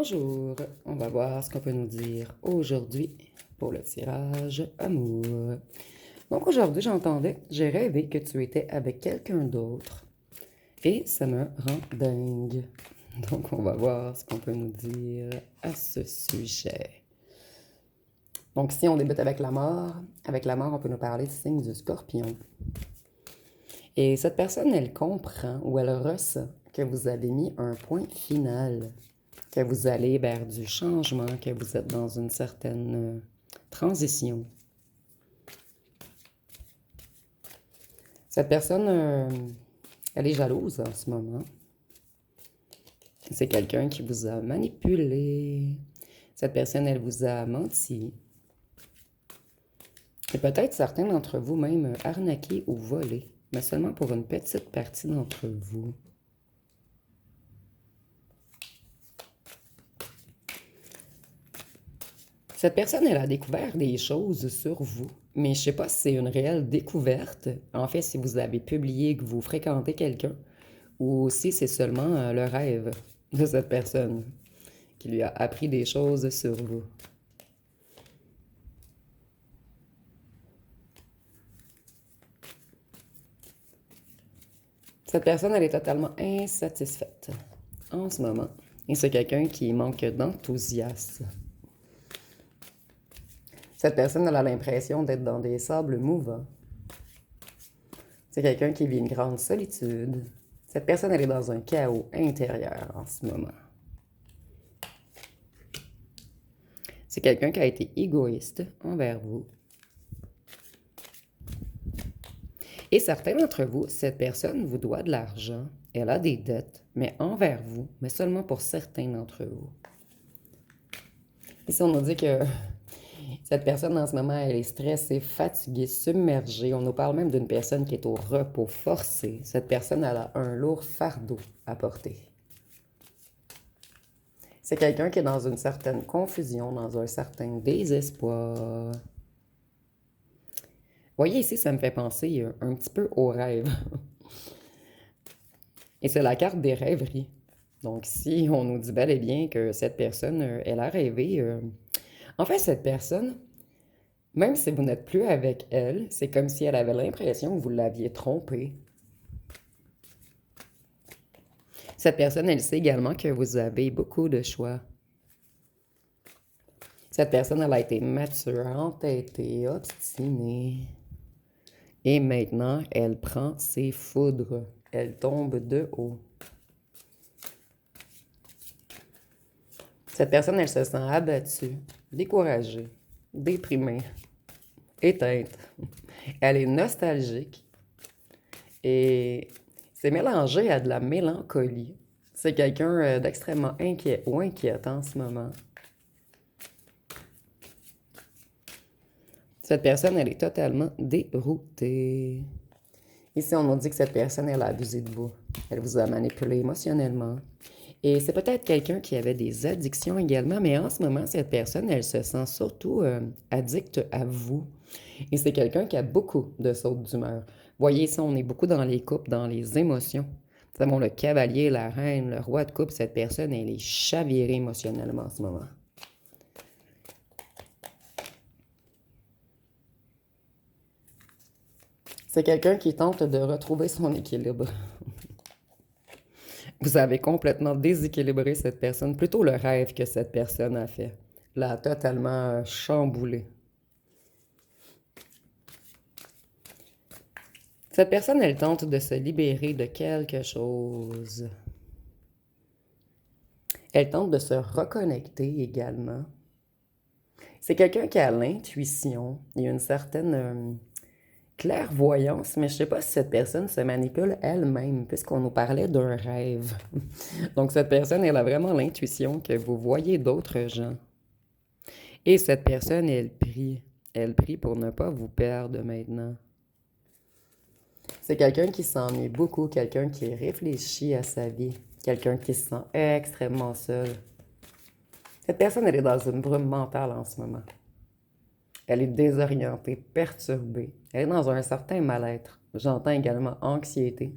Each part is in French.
Bonjour, on va voir ce qu'on peut nous dire aujourd'hui pour le tirage amour. Donc aujourd'hui, j'ai rêvé que tu étais avec quelqu'un d'autre et ça me rend dingue. Donc on va voir ce qu'on peut nous dire à ce sujet. Donc si on débute avec la mort, on peut nous parler du signe du scorpion. Et cette personne, elle comprend ou elle ressent que vous avez mis un point final, que vous allez vers du changement, que vous êtes dans une certaine transition. Cette personne, elle est jalouse en ce moment. C'est quelqu'un qui vous a manipulé. Cette personne, elle vous a menti. Et peut-être certains d'entre vous même arnaqué ou volé, mais seulement pour une petite partie d'entre vous. Cette personne, elle a découvert des choses sur vous, mais je ne sais pas si c'est une réelle découverte. En fait, si vous avez publié que vous fréquentez quelqu'un, ou si c'est seulement le rêve de cette personne qui lui a appris des choses sur vous. Cette personne, elle est totalement insatisfaite en ce moment. Et c'est quelqu'un qui manque d'enthousiasme. Cette personne, elle a l'impression d'être dans des sables mouvants. C'est quelqu'un qui vit une grande solitude. Cette personne, elle est dans un chaos intérieur en ce moment. C'est quelqu'un qui a été égoïste envers vous. Et certains d'entre vous, cette personne vous doit de l'argent. Elle a des dettes, mais envers vous, mais seulement pour certains d'entre vous. Ici, on nous dit que cette personne, en ce moment, elle est stressée, fatiguée, submergée. On nous parle même d'une personne qui est au repos forcé. Cette personne, elle a un lourd fardeau à porter. C'est quelqu'un qui est dans une certaine confusion, dans un certain désespoir. Voyez ici, ça me fait penser un petit peu aux rêves. Et c'est la carte des rêveries. Donc, si on nous dit bel et bien que cette personne, elle a rêvé... En fait, cette personne, même si vous n'êtes plus avec elle, c'est comme si elle avait l'impression que vous l'aviez trompée. Cette personne, elle sait également que vous avez beaucoup de choix. Cette personne, elle a été mature, entêtée, obstinée. Et maintenant, elle prend ses foudres. Elle tombe de haut. Cette personne, elle se sent abattue, découragée, déprimée, éteinte. Elle est nostalgique et c'est mélangé à de la mélancolie. C'est quelqu'un d'extrêmement inquiet ou inquiétant en ce moment. Cette personne, elle est totalement déroutée. Ici, on nous dit que cette personne, elle a abusé de vous. Elle vous a manipulé émotionnellement. Et c'est peut-être quelqu'un qui avait des addictions également, mais en ce moment, cette personne, elle se sent surtout addicte à vous. Et c'est quelqu'un qui a beaucoup de sautes d'humeur. Voyez ça, on est beaucoup dans les couples, dans les émotions. C'est bon, le cavalier, la reine, le roi de coupe, cette personne, elle est chavirée émotionnellement en ce moment. C'est quelqu'un qui tente de retrouver son équilibre. Vous avez complètement déséquilibré cette personne, plutôt le rêve que cette personne a fait. L'a totalement chamboulé. Cette personne, elle tente de se libérer de quelque chose. Elle tente de se reconnecter également. C'est quelqu'un qui a l'intuition. Il y a une certaine clairvoyance, mais je ne sais pas si cette personne se manipule elle-même, puisqu'on nous parlait d'un rêve. Donc cette personne, elle a vraiment l'intuition que vous voyez d'autres gens. Et cette personne, elle prie. Elle prie pour ne pas vous perdre maintenant. C'est quelqu'un qui s'ennuie beaucoup, quelqu'un qui réfléchit à sa vie, quelqu'un qui se sent extrêmement seul. Cette personne, elle est dans une brume mentale en ce moment. Elle est désorientée, perturbée. Elle est dans un certain mal-être. J'entends également anxiété.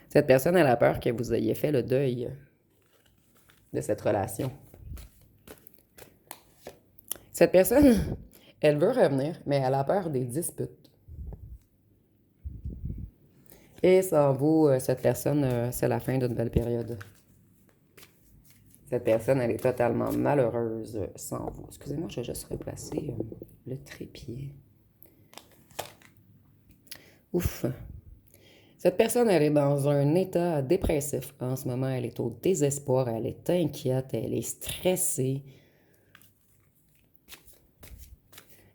Cette personne, elle a peur que vous ayez fait le deuil de cette relation. Cette personne, elle veut revenir, mais elle a peur des disputes. Et sans vous, cette personne, c'est la fin d'une belle période. Cette personne, elle est totalement malheureuse sans vous. Excusez-moi, je vais juste replacer le trépied. Ouf. Cette personne, elle est dans un état dépressif en ce moment. Elle est au désespoir, elle est inquiète, elle est stressée.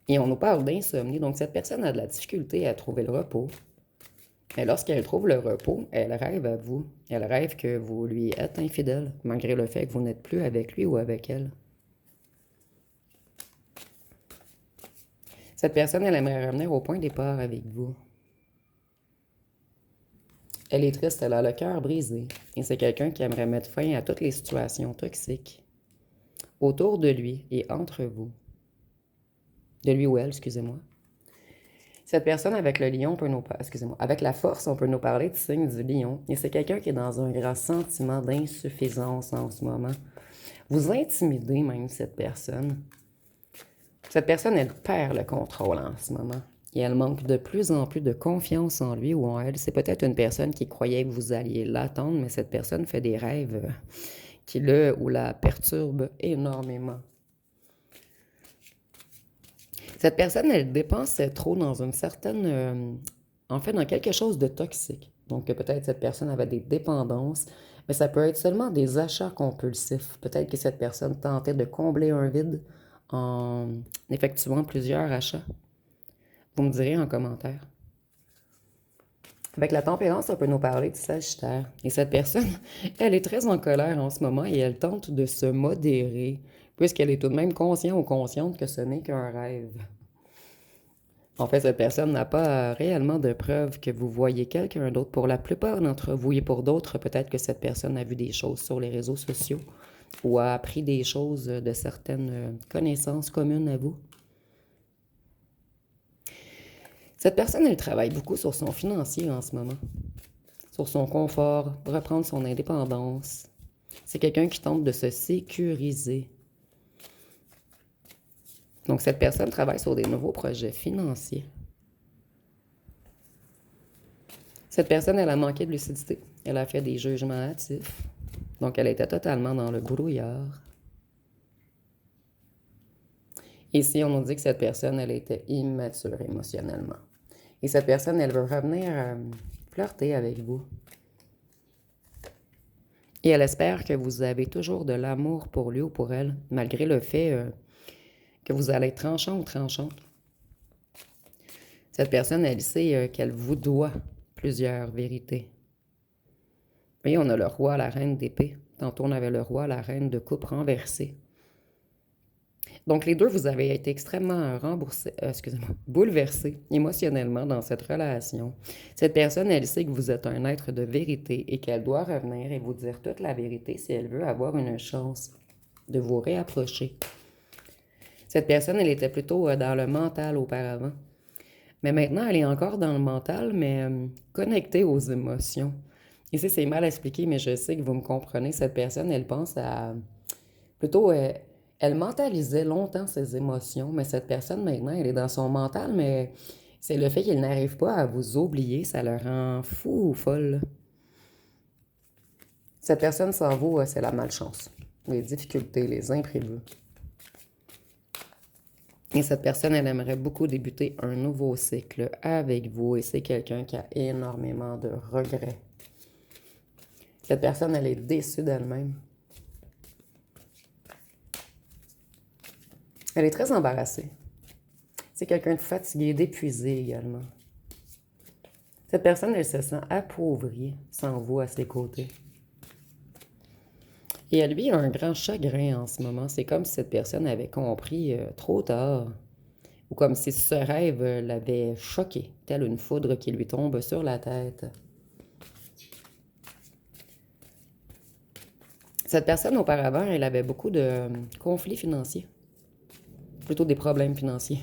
Et on nous parle d'insomnie. Donc, cette personne a de la difficulté à trouver le repos. Et lorsqu'elle trouve le repos, elle rêve à vous. Elle rêve que vous lui êtes infidèle, malgré le fait que vous n'êtes plus avec lui ou avec elle. Cette personne, elle aimerait revenir au point de départ avec vous. Elle est triste, elle a le cœur brisé. Et c'est quelqu'un qui aimerait mettre fin à toutes les situations toxiques autour de lui et entre vous. De lui ou elle, excusez-moi. Cette personne avec le lion peut nous... Excusez-moi. Avec la force, on peut nous parler du signe du lion. Et c'est quelqu'un qui est dans un grand sentiment d'insuffisance en ce moment. Vous intimidez même cette personne. Cette personne, elle perd le contrôle en ce moment. Et elle manque de plus en plus de confiance en lui ou en elle. C'est peut-être une personne qui croyait que vous alliez l'attendre, mais cette personne fait des rêves qui le ou la perturbent énormément. Cette personne, elle dépensait trop dans une certaine... en fait, dans quelque chose de toxique. Donc, peut-être cette personne avait des dépendances, mais ça peut être seulement des achats compulsifs. Peut-être que cette personne tentait de combler un vide en effectuant plusieurs achats. Vous me direz en commentaire. Avec la tempérance, on peut nous parler du Sagittaire. Et cette personne, elle est très en colère en ce moment et elle tente de se modérer, puisqu'elle est tout de même consciente ou consciente que ce n'est qu'un rêve. En fait, cette personne n'a pas réellement de preuves que vous voyez quelqu'un d'autre. Pour la plupart d'entre vous et pour d'autres, peut-être que cette personne a vu des choses sur les réseaux sociaux ou a appris des choses de certaines connaissances communes à vous. Cette personne, elle travaille beaucoup sur son financier en ce moment, sur son confort, reprendre son indépendance. C'est quelqu'un qui tente de se sécuriser. Donc, cette personne travaille sur des nouveaux projets financiers. Cette personne, elle a manqué de lucidité. Elle a fait des jugements hâtifs. Donc, elle était totalement dans le brouillard. Ici, on nous dit que cette personne, elle était immature émotionnellement. Et cette personne, elle veut revenir flirter avec vous. Et elle espère que vous avez toujours de l'amour pour lui ou pour elle, malgré le fait que vous allez être tranchant ou tranchante. Cette personne, elle sait qu'elle vous doit plusieurs vérités. Oui, on a le roi, la reine d'épée. Tantôt, on avait le roi, la reine de coupe renversée. Donc, les deux, vous avez été extrêmement bouleversés émotionnellement dans cette relation. Cette personne, elle sait que vous êtes un être de vérité et qu'elle doit revenir et vous dire toute la vérité si elle veut avoir une chance de vous réapprocher. Cette personne, elle était plutôt dans le mental auparavant. Mais maintenant, elle est encore dans le mental, mais connectée aux émotions. Ici, c'est mal expliqué, mais je sais que vous me comprenez. Cette personne, elle pense à... Plutôt... elle mentalisait longtemps ses émotions, mais cette personne, maintenant, elle est dans son mental, mais c'est le fait qu'elle n'arrive pas à vous oublier, ça le rend fou ou folle. Cette personne sans vous, c'est la malchance, les difficultés, les imprévus. Et cette personne, elle aimerait beaucoup débuter un nouveau cycle avec vous, et c'est quelqu'un qui a énormément de regrets. Cette personne, elle est déçue d'elle-même. Elle est très embarrassée. C'est quelqu'un de fatigué, d'épuisé également. Cette personne, elle se sent appauvrie sans vous à ses côtés. Et elle vit un grand chagrin en ce moment. C'est comme si cette personne avait compris trop tard. Ou comme si ce rêve l'avait choqué, telle une foudre qui lui tombe sur la tête. Cette personne, auparavant, elle avait beaucoup de conflits financiers. Plutôt des problèmes financiers.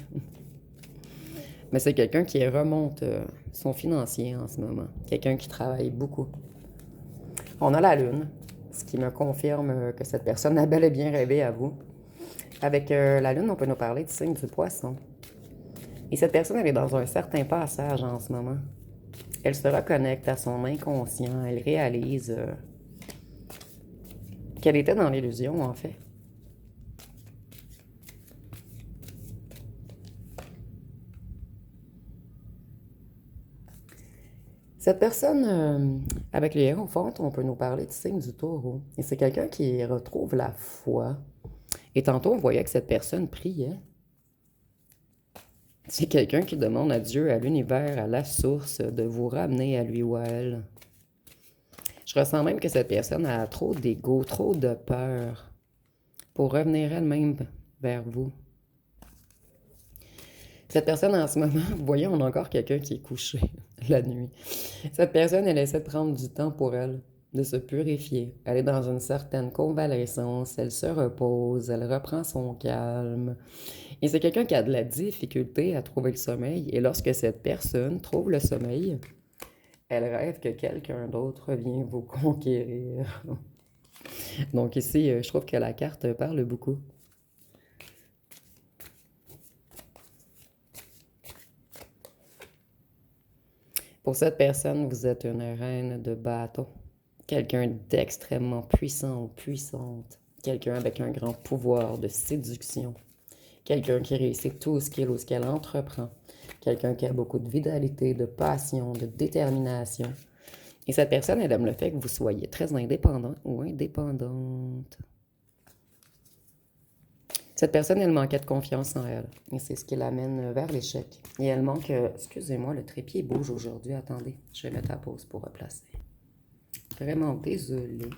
Mais c'est quelqu'un qui remonte son financier en ce moment. Quelqu'un qui travaille beaucoup. On a la lune. ce qui me confirme que cette personne a bel et bien rêvé à vous. Avec la Lune, on peut nous parler du signe du poisson. Et cette personne, elle est dans un certain passage en ce moment. Elle se reconnecte à son inconscient, elle réalise qu'elle était dans l'illusion, en fait. Cette personne, avec les hiérophants, on peut nous parler du signe du taureau. Et c'est quelqu'un qui retrouve la foi. Et tantôt, on voyait que cette personne priait. C'est quelqu'un qui demande à Dieu, à l'univers, à la source, de vous ramener à lui ou à elle. Je ressens même que cette personne a trop d'ego, trop de peur pour revenir elle-même vers vous. Cette personne, en ce moment, vous voyez, on a encore quelqu'un qui est couché la nuit. Cette personne, elle essaie de prendre du temps pour elle, de se purifier. Elle est dans une certaine convalescence, elle se repose, elle reprend son calme. Et c'est quelqu'un qui a de la difficulté à trouver le sommeil. Et lorsque cette personne trouve le sommeil, elle rêve que quelqu'un d'autre vient vous conquérir. Donc ici, je trouve que la carte parle beaucoup. Pour cette personne, vous êtes une reine de bâton. Quelqu'un d'extrêmement puissant ou puissante. Quelqu'un avec un grand pouvoir de séduction. Quelqu'un qui réussit tout ce qu'il ou ce qu'elle entreprend. Quelqu'un qui a beaucoup de vitalité, de passion, de détermination. Et cette personne, elle aime le fait que vous soyez très indépendant ou indépendante. Cette personne, elle manquait de confiance en elle. Et c'est ce qui l'amène vers l'échec. Et elle manque... excusez-moi, le trépied bouge aujourd'hui. Attendez, je vais mettre à pause pour replacer. Vraiment désolée.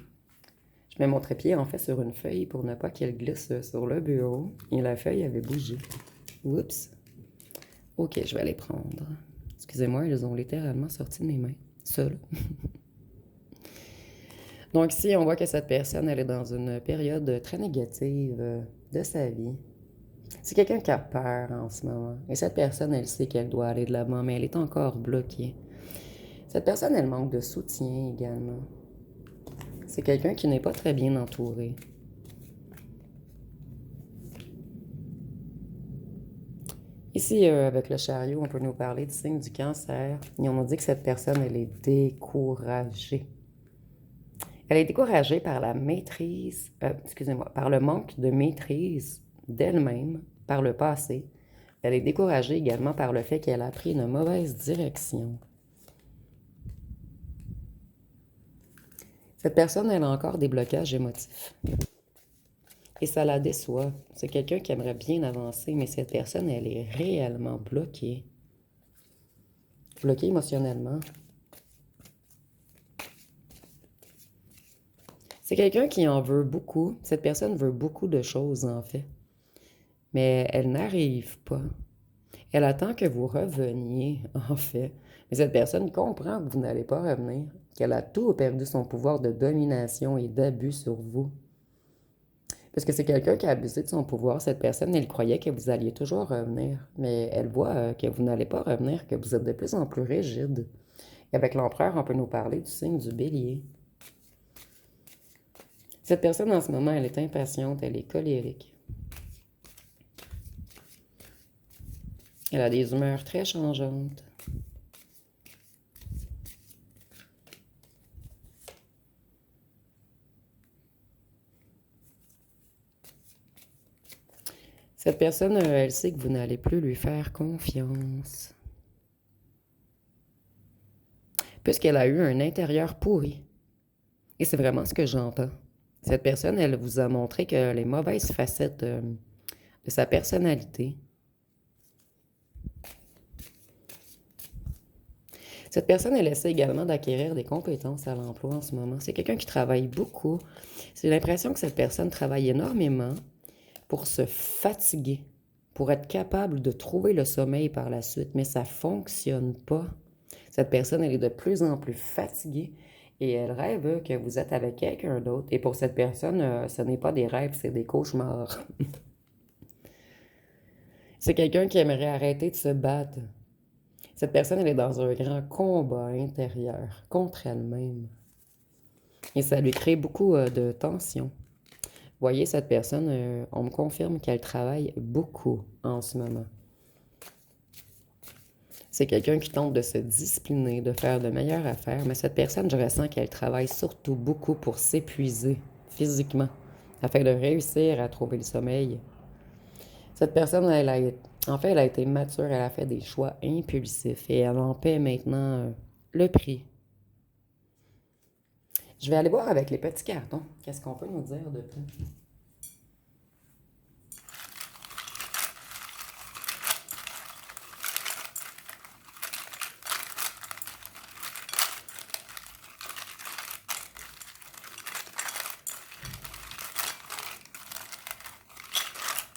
Je mets mon trépied en fait sur une feuille pour ne pas qu'elle glisse sur le bureau. Et la feuille avait bougé. Oups. Ok, je vais les prendre. Excusez-moi, ils ont littéralement sorti de mes mains. Ça, là. Donc ici, on voit que cette personne, elle est dans une période très négative de sa vie. C'est quelqu'un qui a peur en ce moment. Et cette personne, elle sait qu'elle doit aller de l'avant, mais elle est encore bloquée. Cette personne, elle manque de soutien également. C'est quelqu'un qui n'est pas très bien entouré. Ici, avec le chariot, on peut nous parler du signe du cancer. Et on nous dit que cette personne, elle est découragée. Elle est découragée par la maîtrise, excusez-moi, par le manque de maîtrise d'elle-même par le passé. Elle est découragée également par le fait qu'elle a pris une mauvaise direction. Cette personne, elle a encore des blocages émotifs. Et ça la déçoit. C'est quelqu'un qui aimerait bien avancer, mais cette personne, elle est réellement bloquée. Bloquée émotionnellement. C'est quelqu'un qui en veut beaucoup. Cette personne veut beaucoup de choses, en fait. Mais elle n'arrive pas. Elle attend que vous reveniez, en fait. Mais cette personne comprend que vous n'allez pas revenir, qu'elle a tout perdu son pouvoir de domination et d'abus sur vous. Parce que c'est quelqu'un qui a abusé de son pouvoir. Cette personne, elle croyait que vous alliez toujours revenir. Mais elle voit que vous n'allez pas revenir, que vous êtes de plus en plus rigide. Et avec l'empereur, on peut nous parler du signe du bélier. Cette personne, en ce moment, elle est impatiente, elle est colérique. Elle a des humeurs très changeantes. Cette personne, elle sait que vous n'allez plus lui faire confiance. Puisqu'elle a eu un intérieur pourri. Et c'est vraiment ce que j'entends. Cette personne, elle vous a montré que les mauvaises facettes de sa personnalité. Cette personne, elle essaie également d'acquérir des compétences à l'emploi en ce moment. C'est quelqu'un qui travaille beaucoup. J'ai l'impression que cette personne travaille énormément pour se fatiguer, pour être capable de trouver le sommeil par la suite, mais ça ne fonctionne pas. Cette personne, elle est de plus en plus fatiguée et elle rêve que vous êtes avec quelqu'un d'autre. Et pour cette personne, ce n'est pas des rêves, c'est des cauchemars. C'est quelqu'un qui aimerait arrêter de se battre. Cette personne, elle est dans un grand combat intérieur contre elle-même. Et ça lui crée beaucoup de tension. Voyez, cette personne, on me confirme qu'elle travaille beaucoup en ce moment. C'est quelqu'un qui tente de se discipliner, de faire de meilleures affaires, mais cette personne, je ressens qu'elle travaille surtout beaucoup pour s'épuiser physiquement, afin de réussir à trouver le sommeil. Cette personne, en fait, elle a été mature, elle a fait des choix impulsifs et elle en paie maintenant le prix. Je vais aller voir avec les petits cartons. Qu'est-ce qu'on peut nous dire de plus?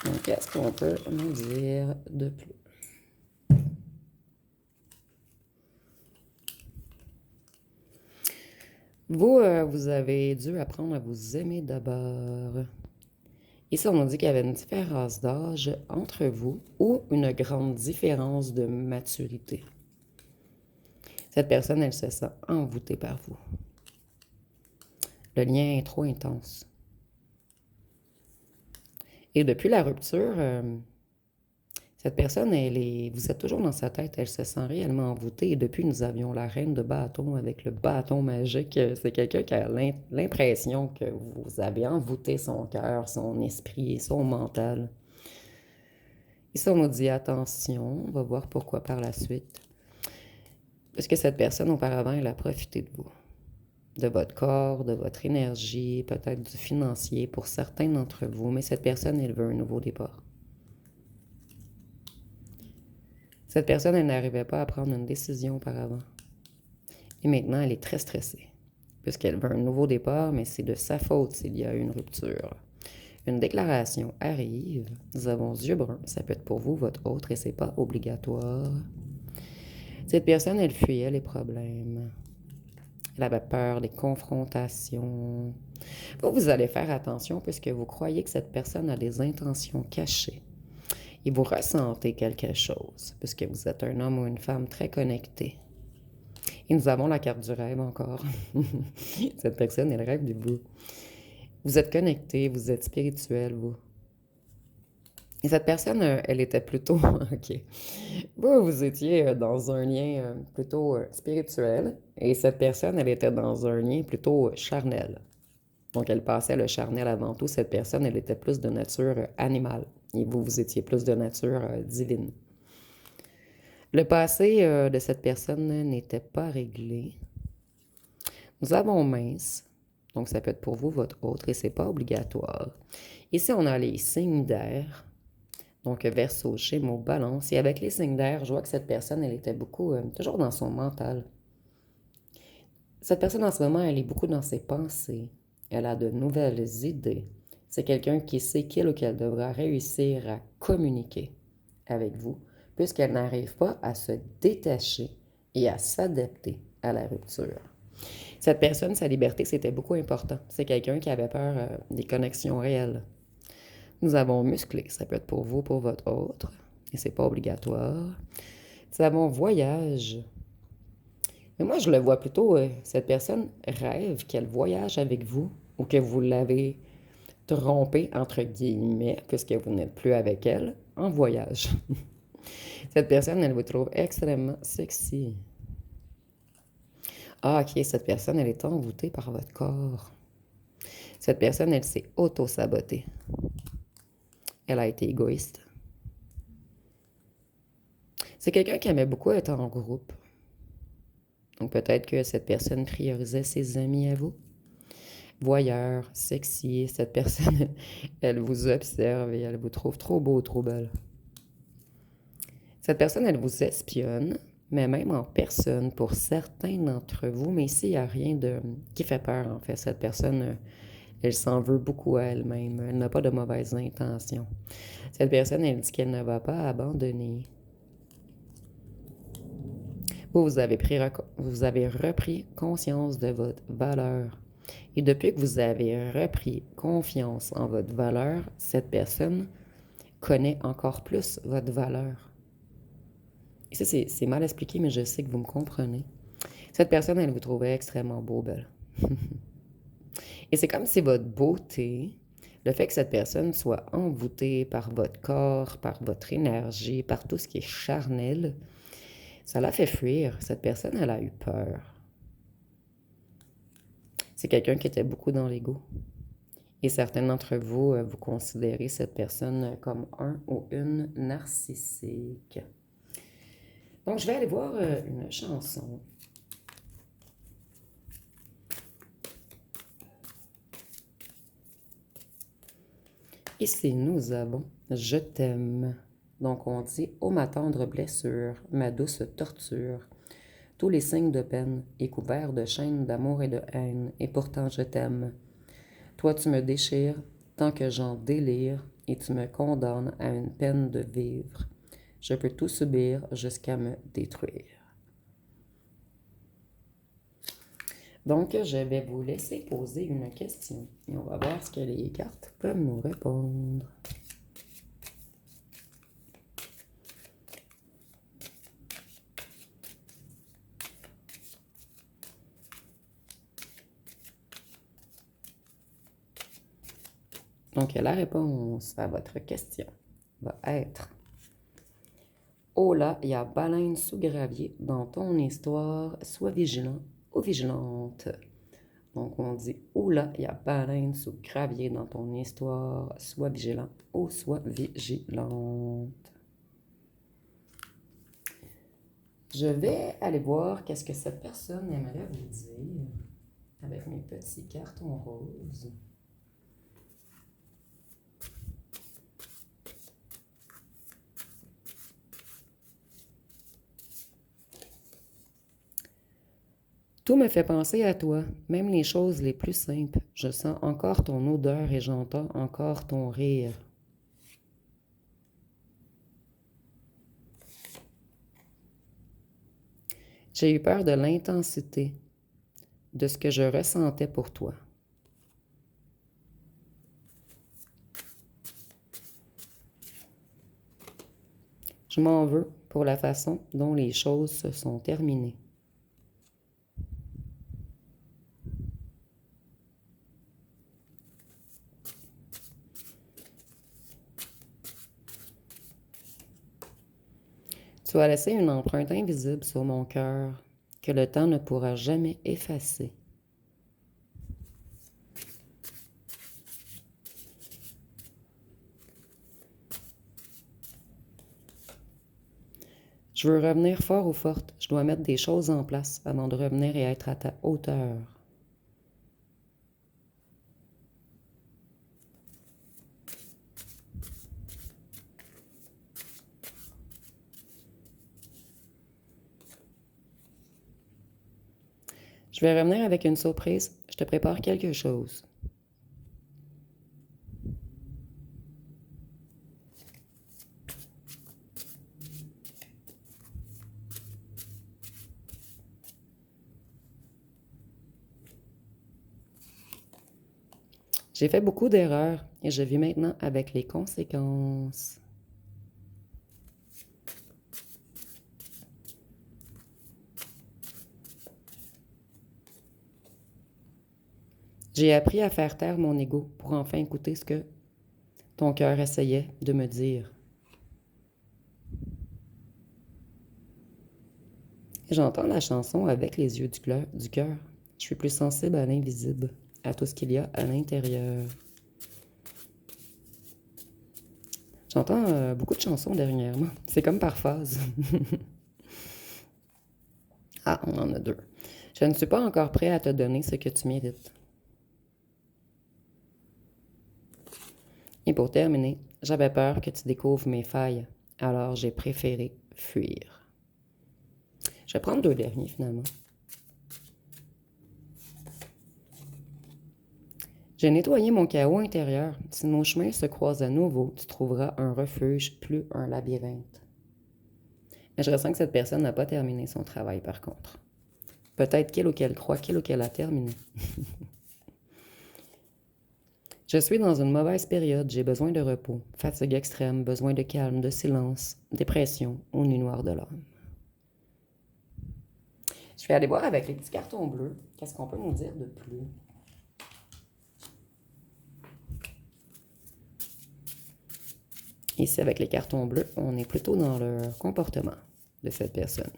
Donc, qu'est-ce qu'on peut nous dire de plus? Vous, vous avez dû apprendre à vous aimer d'abord. Ici, on nous dit qu'il y avait une différence d'âge entre vous ou une grande différence de maturité. Cette personne, elle se sent envoûtée par vous. Le lien est trop intense. Et depuis la rupture, cette personne, vous êtes toujours dans sa tête, elle se sent réellement envoûtée. Et depuis, nous avions la reine de bâton avec le bâton magique. C'est quelqu'un qui a l'impression que vous avez envoûté son cœur, son esprit et son mental. Et ça, on nous dit attention, on va voir pourquoi par la suite. Parce que cette personne, auparavant, elle a profité de vous. De votre corps, de votre énergie, peut-être du financier pour certains d'entre vous. Mais cette personne, elle veut un nouveau départ. Cette personne, elle n'arrivait pas à prendre une décision auparavant. Et maintenant, elle est très stressée. Puisqu'elle veut un nouveau départ, mais c'est de sa faute s'il y a eu une rupture. Une déclaration arrive. Nous avons yeux bruns. Ça peut être pour vous, votre autre, et c'est pas obligatoire. Cette personne, elle fuyait les problèmes. Elle avait peur des confrontations. Vous allez faire attention puisque vous croyez que cette personne a des intentions cachées. Et vous ressentez quelque chose, puisque vous êtes un homme ou une femme très connecté. Et nous avons la carte du rêve encore. Cette personne, elle rêve du bout. Vous êtes connecté, vous êtes spirituel, vous. Et cette personne, elle était plutôt... OK. Vous étiez dans un lien plutôt spirituel. Et cette personne, elle était dans un lien plutôt charnel. Donc, elle passait le charnel avant tout. Cette personne, elle était plus de nature animale. Et vous, vous étiez plus de nature divine. Le passé de cette personne n'était pas réglé. Nous avons mince. Donc, ça peut être pour vous, votre autre, et c'est pas obligatoire. Ici, on a les signes d'air. Donc, Verseau, Gémeaux, Balance. Et avec les signes d'air, je vois que cette personne, elle était beaucoup, toujours dans son mental. Cette personne, en ce moment, elle est beaucoup dans ses pensées. Elle a de nouvelles idées. C'est quelqu'un qui sait qu'il ou qu'elle devra réussir à communiquer avec vous, puisqu'elle n'arrive pas à se détacher et à s'adapter à la rupture. Cette personne, sa liberté, c'était beaucoup important. C'est quelqu'un qui avait peur des connexions réelles. Nous avons musclé, ça peut être pour vous, pour votre autre, et c'est pas obligatoire. Nous avons voyage. Mais moi, je le vois plutôt, cette personne rêve qu'elle voyage avec vous ou que vous l'avez trompée, entre guillemets, puisque vous n'êtes plus avec elle, en voyage. Cette personne, elle vous trouve extrêmement sexy. Ah, ok, cette personne, elle est envoûtée par votre corps. Cette personne, elle s'est auto-sabotée. Elle a été égoïste. C'est quelqu'un qui aimait beaucoup être en groupe. Donc peut-être que cette personne priorisait ses amis à vous. Voyeur, sexy, cette personne, elle vous observe et elle vous trouve trop beau, trop belle. Cette personne, elle vous espionne, mais même en personne pour certains d'entre vous, mais ici, il n'y a rien qui fait peur, en fait. Cette personne, elle s'en veut beaucoup à elle-même. Elle n'a pas de mauvaises intentions. Cette personne, elle dit qu'elle ne va pas abandonner. Vous avez repris conscience de votre valeur. Et depuis que vous avez repris confiance en votre valeur, cette personne connaît encore plus votre valeur. Et ça, c'est mal expliqué, mais je sais que vous me comprenez. Cette personne, elle vous trouvait extrêmement beau, belle. Et c'est comme si votre beauté, le fait que cette personne soit envoûtée par votre corps, par votre énergie, par tout ce qui est charnel, ça l'a fait fuir. Cette personne, elle a eu peur. C'est quelqu'un qui était beaucoup dans l'ego. Et certains d'entre vous, vous considérez cette personne comme un ou une narcissique. Donc, je vais aller voir une chanson. Ici, nous avons Je t'aime. Donc, on dit ô ma tendre blessure, ma douce torture, tous les signes de peine et couverts de chaînes d'amour et de haine, et pourtant je t'aime. Toi, tu me déchires tant que j'en délire, et tu me condamnes à une peine de vivre. Je peux tout subir jusqu'à me détruire. Donc, je vais vous laisser poser une question et on va voir ce que les cartes peuvent nous répondre. Donc, la réponse à votre question va être: oh là, il y a baleine sous gravier dans ton histoire, sois vigilant ou vigilante. Donc, on dit oh là, il y a baleine sous gravier dans ton histoire, sois vigilant ou sois vigilante. Je vais aller voir qu'est-ce que cette personne aimerait vous dire avec mes petits cartons roses. Tout me fait penser à toi, même les choses les plus simples. Je sens encore ton odeur et j'entends encore ton rire. J'ai eu peur de l'intensité de ce que je ressentais pour toi. Je m'en veux pour la façon dont les choses se sont terminées. Tu as laissé une empreinte invisible sur mon cœur que le temps ne pourra jamais effacer. Je veux revenir fort ou forte. Je dois mettre des choses en place avant de revenir et être à ta hauteur. Je vais revenir avec une surprise. Je te prépare quelque chose. J'ai fait beaucoup d'erreurs et je vis maintenant avec les conséquences. J'ai appris à faire taire mon ego pour enfin écouter ce que ton cœur essayait de me dire. J'entends la chanson avec les yeux du cœur. Je suis plus sensible à l'invisible, à tout ce qu'il y a à l'intérieur. J'entends beaucoup de chansons dernièrement. C'est comme par phase. Ah, on en a deux. Je ne suis pas encore prêt à te donner ce que tu mérites. Et pour terminer, j'avais peur que tu découvres mes failles, alors j'ai préféré fuir. Je vais prendre deux derniers finalement. J'ai nettoyé mon chaos intérieur. Si nos chemins se croisent à nouveau, tu trouveras un refuge, plus un labyrinthe. Mais je ressens que cette personne n'a pas terminé son travail par contre. Peut-être qu'il ou qu'elle croit qu'il ou qu'elle a terminé. Je suis dans une mauvaise période, j'ai besoin de repos, fatigue extrême, besoin de calme, de silence, dépression ou nuit noire de l'âme. Je vais aller voir avec les petits cartons bleus, qu'est-ce qu'on peut nous dire de plus. Ici, avec les cartons bleus, on est plutôt dans le comportement de cette personne.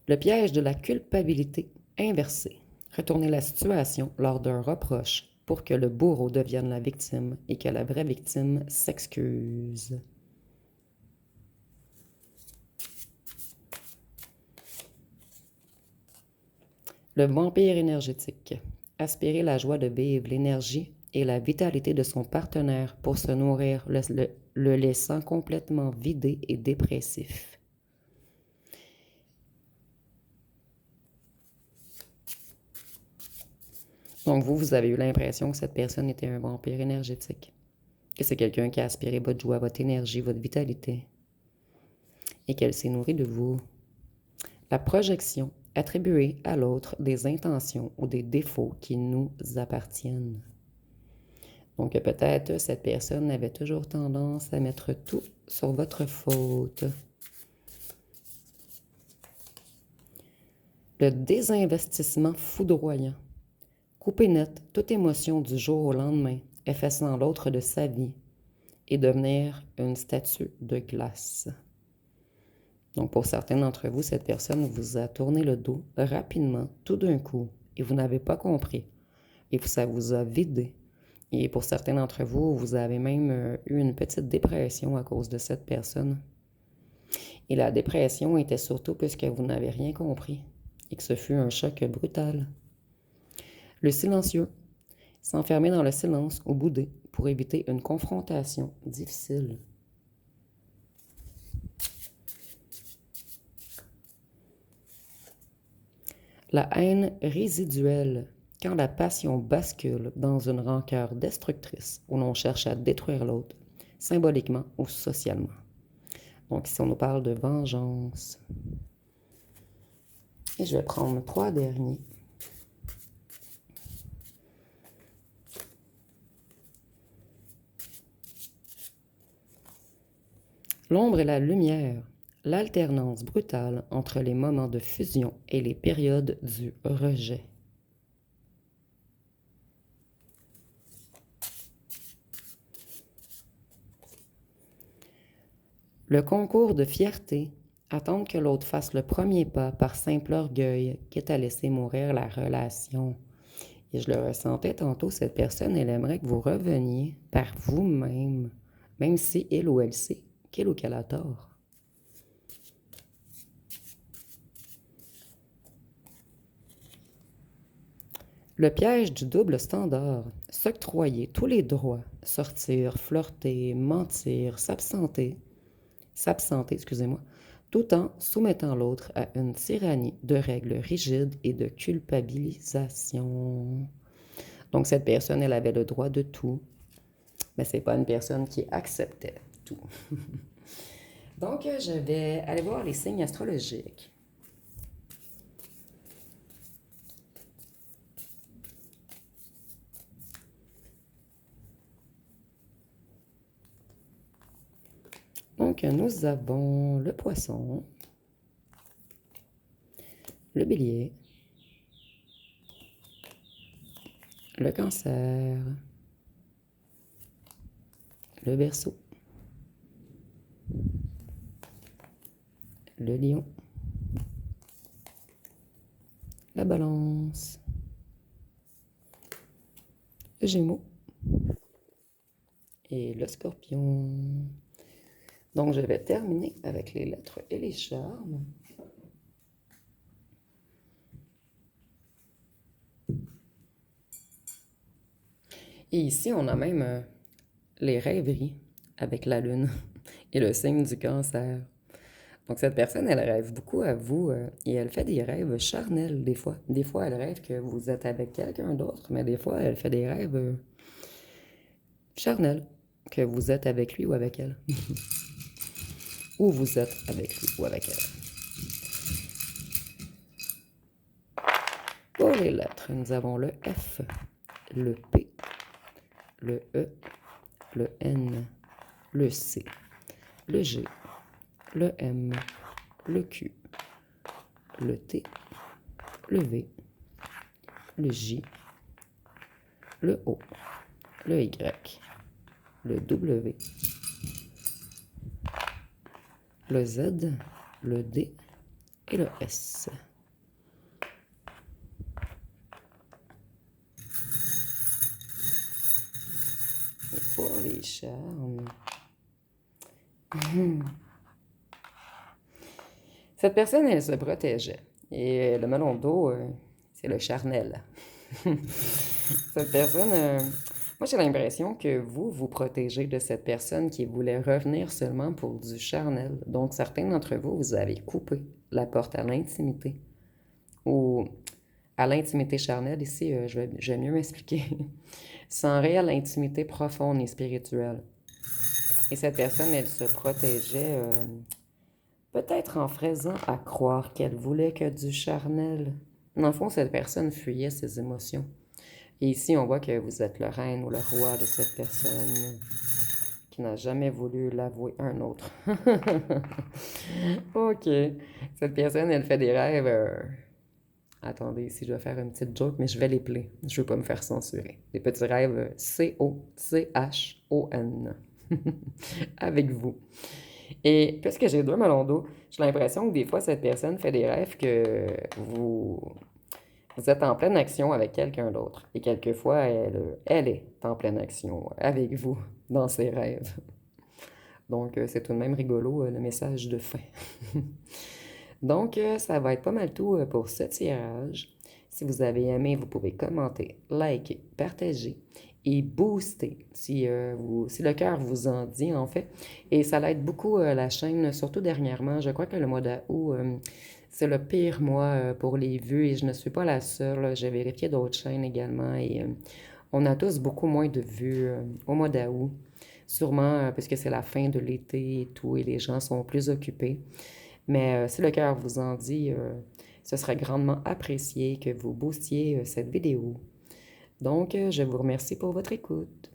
Le piège de la culpabilité inversée. Retourner la situation lors d'un reproche pour que le bourreau devienne la victime et que la vraie victime s'excuse. Le vampire énergétique. Aspirer la joie de vivre, l'énergie et la vitalité de son partenaire pour se nourrir, le laissant complètement vidé et dépressif. Donc vous avez eu l'impression que cette personne était un vampire énergétique. Que c'est quelqu'un qui a aspiré votre joie, votre énergie, votre vitalité. Et qu'elle s'est nourrie de vous. La projection. Attribuer à l'autre des intentions ou des défauts qui nous appartiennent. Donc peut-être cette personne avait toujours tendance à mettre tout sur votre faute. Le désinvestissement foudroyant. Couper net toute émotion du jour au lendemain, effaçant l'autre de sa vie et devenir une statue de glace. Donc pour certains d'entre vous, cette personne vous a tourné le dos rapidement, tout d'un coup, et vous n'avez pas compris. Et ça vous a vidé. Et pour certains d'entre vous, vous avez même eu une petite dépression à cause de cette personne. Et la dépression était surtout puisque vous n'avez rien compris et que ce fut un choc brutal. Le silencieux. S'enfermer dans le silence ou bouder pour éviter une confrontation difficile. La haine résiduelle. Quand la passion bascule dans une rancœur destructrice où l'on cherche à détruire l'autre, symboliquement ou socialement. Donc ici, on nous parle de vengeance. Et je vais prendre 3 derniers. L'ombre et la lumière. L'alternance brutale entre les moments de fusion et les périodes du rejet. Le concours de fierté, attendre que l'autre fasse le premier pas par simple orgueil, quitte à laisser mourir la relation. Et je le ressentais tantôt, cette personne, elle aimerait que vous reveniez par vous-même, même si il ou elle sait qu'il ou qu'elle a tort. Le piège du double standard, s'octroyer tous les droits, sortir, flirter, mentir, s'absenter, excusez-moi, tout en soumettant l'autre à une tyrannie de règles rigides et de culpabilisation. Donc cette personne, elle avait le droit de tout, mais c'est pas une personne qui acceptait tout. Donc je vais aller voir les signes astrologiques. Donc, nous avons le poisson, le bélier, le cancer, le verseau, le lion, la balance, le gémeaux et le scorpion. Donc, je vais terminer avec les lettres et les charmes. Et ici, on a même les rêveries avec la lune et le signe du cancer. Donc, cette personne, elle rêve beaucoup à vous et elle fait des rêves charnels des fois. Des fois, elle rêve que vous êtes avec quelqu'un d'autre, mais des fois, elle fait des rêves charnels, que vous êtes avec lui ou avec elle. Ou vous êtes avec lui ou avec elle. Pour les lettres, nous avons le F, le P, le E, le N, le C, le G, le M, le Q, le T, le V, le J, le O, le Y, le W, le Z, le D et le S. Et pour les charmes, cette personne, elle se protégeait. Et le melon d'eau, c'est le charnel. Cette personne, moi j'ai l'impression que vous vous protégez de cette personne qui voulait revenir seulement pour du charnel. Donc certains d'entre vous, vous avez coupé la porte à l'intimité. Ou à l'intimité charnelle, ici, je vais mieux m'expliquer. Sans réelle intimité profonde et spirituelle. Et cette personne, elle se protégeait peut-être en faisant à croire qu'elle voulait que du charnel. Dans le fond, cette personne fuyait ses émotions. Et ici, on voit que vous êtes le reine ou le roi de cette personne qui n'a jamais voulu l'avouer à un autre. Ok. Cette personne, elle fait des rêves. Attendez, si je dois faire une petite joke, mais je vais les plaire. Je veux pas me faire censurer. Des petits rêves C-O-C-H-O-N. Avec vous. Et puisque j'ai deux melons d'eau, j'ai l'impression que des fois, cette personne fait des rêves que vous êtes en pleine action avec quelqu'un d'autre. Et quelquefois, elle est en pleine action avec vous dans ses rêves. Donc, c'est tout de même rigolo, le message de fin. Donc, ça va être pas mal tout pour ce tirage. Si vous avez aimé, vous pouvez commenter, liker, partager et booster si le cœur vous en dit, en fait. Et ça l'aide beaucoup la chaîne, surtout dernièrement. Je crois que le mois d'août, c'est le pire mois pour les vues et je ne suis pas la seule. J'ai vérifié d'autres chaînes également et on a tous beaucoup moins de vues au mois d'août. Sûrement parce que c'est la fin de l'été et tout et les gens sont plus occupés. Mais si le cœur vous en dit, ce serait grandement apprécié que vous boostiez cette vidéo. Donc, je vous remercie pour votre écoute.